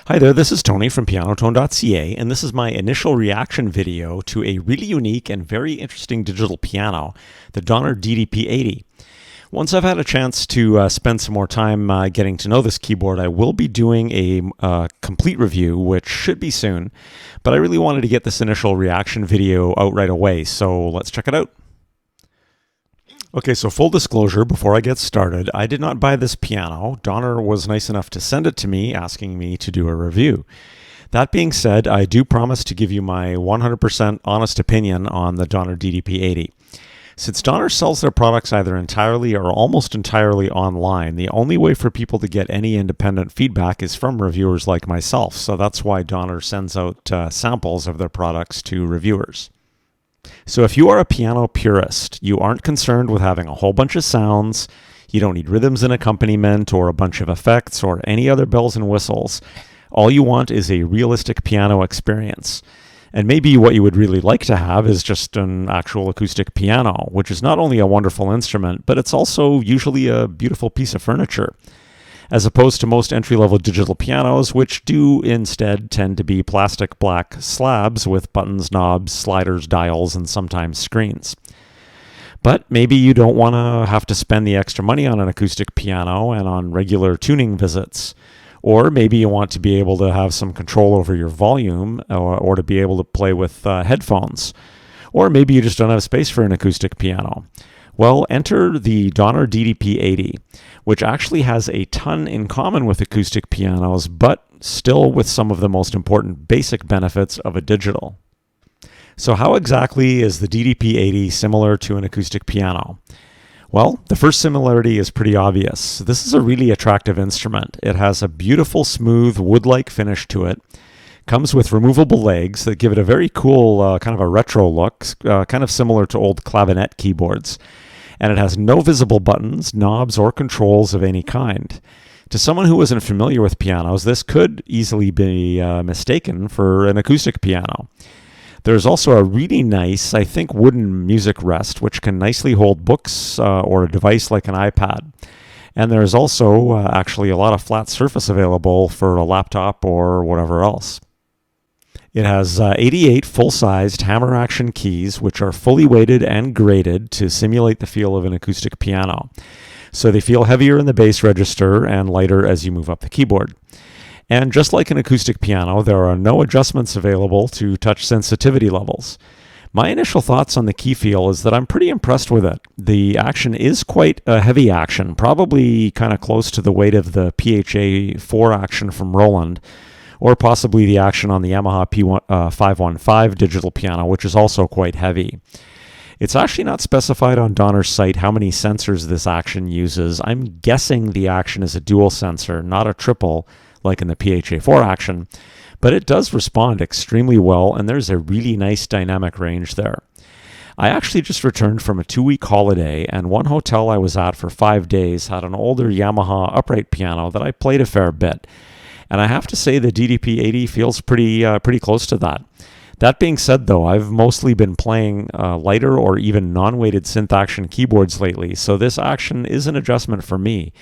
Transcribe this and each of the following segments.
Hi there, this is Tony from pianotone.ca, and this is my initial reaction video to a really unique and very interesting digital piano, the Donner DDP-80. Once I've had a chance to spend some more time getting to know this keyboard, I will be doing a complete review, which should be soon, but I really wanted to get this initial reaction video out right away, so let's check it out. Okay, so full disclosure, before I get started, I did not buy this piano. Donner was nice enough to send it to me, asking me to do a review. That being said, I do promise to give you my 100% honest opinion on the Donner DDP-80. Since Donner sells their products either entirely or almost entirely online, the only way for people to get any independent feedback is from reviewers like myself, so that's why Donner sends out samples of their products to reviewers. So if you are a piano purist, you aren't concerned with having a whole bunch of sounds, you don't need rhythms and accompaniment or a bunch of effects or any other bells and whistles. All you want is a realistic piano experience. And maybe what you would really like to have is just an actual acoustic piano, which is not only a wonderful instrument, but it's also usually a beautiful piece of furniture, as opposed to most entry-level digital pianos, which do instead tend to be plastic black slabs with buttons, knobs, sliders, dials, and sometimes screens. But maybe you don't want to have to spend the extra money on an acoustic piano and on regular tuning visits. Or maybe you want to be able to have some control over your volume or to be able to play with headphones. Or maybe you just don't have space for an acoustic piano. Well, enter the Donner DDP-80, which actually has a ton in common with acoustic pianos, but still with some of the most important basic benefits of a digital. So how exactly is the DDP-80 similar to an acoustic piano? Well, the first similarity is pretty obvious. This is a really attractive instrument. It has a beautiful, smooth, wood-like finish to it. Comes with removable legs that give it a very cool kind of a retro look, kind of similar to old clavinet keyboards. And it has no visible buttons, knobs, or controls of any kind. To someone who isn't familiar with pianos, this could easily be mistaken for an acoustic piano. There's also a really nice, I think, wooden music rest, which can nicely hold books or a device like an iPad. And there's also actually a lot of flat surface available for a laptop or whatever else. It has 88 full-sized hammer action keys, which are fully weighted and graded to simulate the feel of an acoustic piano. So they feel heavier in the bass register and lighter as you move up the keyboard. And just like an acoustic piano, there are no adjustments available to touch sensitivity levels. My initial thoughts on the key feel is that I'm pretty impressed with it. The action is quite a heavy action, probably kind of close to the weight of the PHA 4 action from Roland, or possibly the action on the Yamaha P515 digital piano, which is also quite heavy. It's actually not specified on Donner's site how many sensors this action uses. I'm guessing the action is a dual sensor, not a triple, like in the PHA4 action, but it does respond extremely well, and there's a really nice dynamic range there. I actually just returned from a 2-week holiday, and one hotel I was at for 5 days had an older Yamaha upright piano that I played a fair bit. And I have to say the DDP-80 feels pretty close to that. That being said, though, I've mostly been playing lighter or even non-weighted synth action keyboards lately, so this action is an adjustment for me.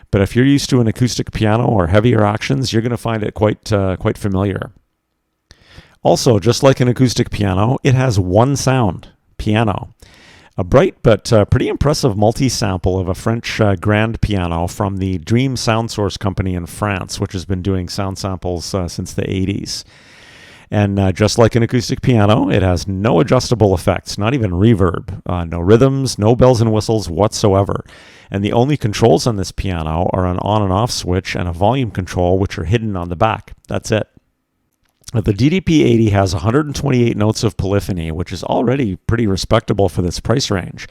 But if you're used to an acoustic piano or heavier actions, you're going to find it quite familiar. Also, just like an acoustic piano, it has one sound, piano. A bright but pretty impressive multi-sample of a French grand piano from the Dream Sound Source company in France, which has been doing sound samples since the 80s. And just like an acoustic piano, it has no adjustable effects, not even reverb, no rhythms, no bells and whistles whatsoever. And the only controls on this piano are an on and off switch and a volume control, which are hidden on the back. That's it. The DDP-80 has 128 notes of polyphony, which is already pretty respectable for this price range.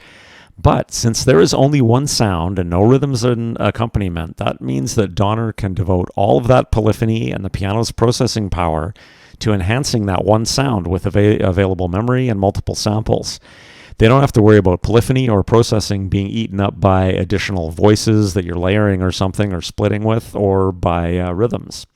But since there is only one sound and no rhythms and accompaniment, that means that Donner can devote all of that polyphony and the piano's processing power to enhancing that one sound with available memory and multiple samples. They don't have to worry about polyphony or processing being eaten up by additional voices that you're layering or something or splitting with, or by rhythms.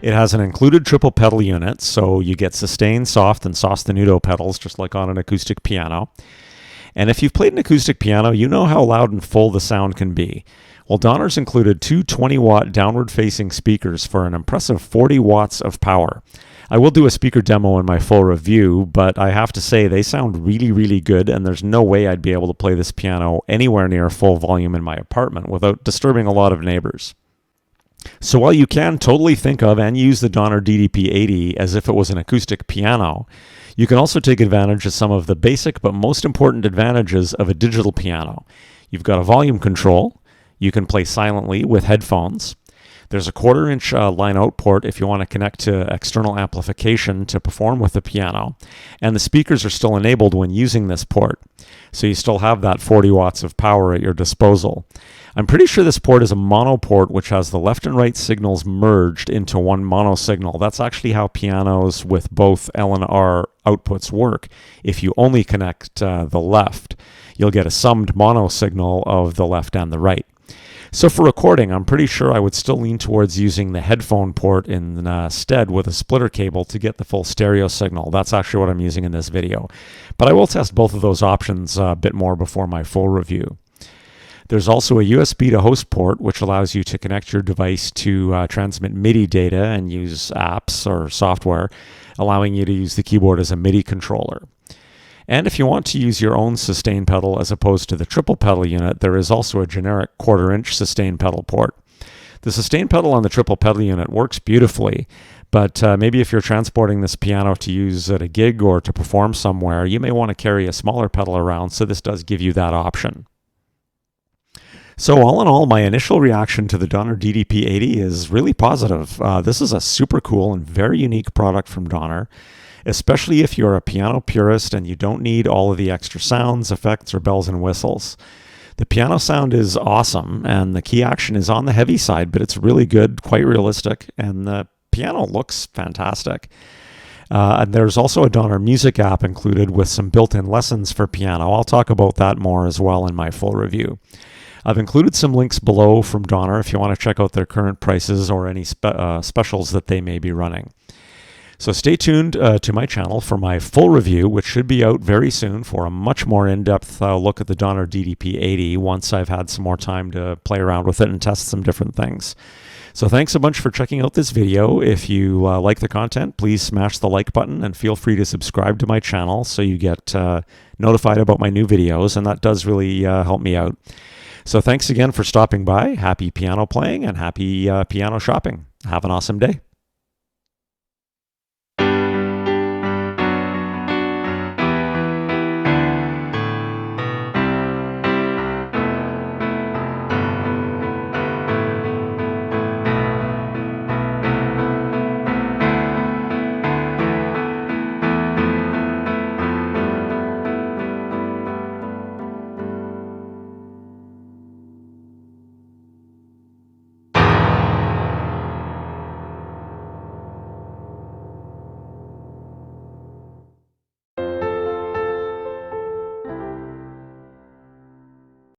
It has an included triple pedal unit, so you get sustain, soft, and sostenuto pedals, just like on an acoustic piano. And if you've played an acoustic piano, you know how loud and full the sound can be. Well, Donner's included two 20-watt downward-facing speakers for an impressive 40 watts of power. I will do a speaker demo in my full review, but I have to say they sound really, really good, and there's no way I'd be able to play this piano anywhere near full volume in my apartment without disturbing a lot of neighbors. So while you can totally think of and use the Donner DDP-80 as if it was an acoustic piano, you can also take advantage of some of the basic but most important advantages of a digital piano. You've got a volume control. You can play silently with headphones. There's a 1/4-inch line out port if you want to connect to external amplification to perform with the piano. And the speakers are still enabled when using this port. So you still have that 40 watts of power at your disposal. I'm pretty sure this port is a mono port which has the left and right signals merged into one mono signal. That's actually how pianos with both L and R outputs work. If you only connect the left, you'll get a summed mono signal of the left and the right. So for recording, I'm pretty sure I would still lean towards using the headphone port instead with a splitter cable to get the full stereo signal. That's actually what I'm using in this video. But I will test both of those options a bit more before my full review. There's also a USB to host port, which allows you to connect your device to transmit MIDI data and use apps or software, allowing you to use the keyboard as a MIDI controller. And if you want to use your own sustain pedal as opposed to the triple pedal unit, there is also a generic 1/4-inch sustain pedal port. The sustain pedal on the triple pedal unit works beautifully, but maybe if you're transporting this piano to use at a gig or to perform somewhere, you may want to carry a smaller pedal around, so this does give you that option. So all in all, my initial reaction to the Donner DDP-80 is really positive. This is a super cool and very unique product from Donner, especially if you're a piano purist and you don't need all of the extra sounds, effects, or bells and whistles. The piano sound is awesome, and the key action is on the heavy side, but it's really good, quite realistic, and the piano looks fantastic. And there's also a Donner Music app included with some built-in lessons for piano. I'll talk about that more as well in my full review. I've included some links below from Donner if you want to check out their current prices or any specials that they may be running. So stay tuned to my channel for my full review, which should be out very soon for a much more in-depth look at the Donner DDP-80 once I've had some more time to play around with it and test some different things. So thanks a bunch for checking out this video. If you like the content, please smash the like button and feel free to subscribe to my channel so you get notified about my new videos, and that does really help me out. So thanks again for stopping by. Happy piano playing and happy piano shopping. Have an awesome day.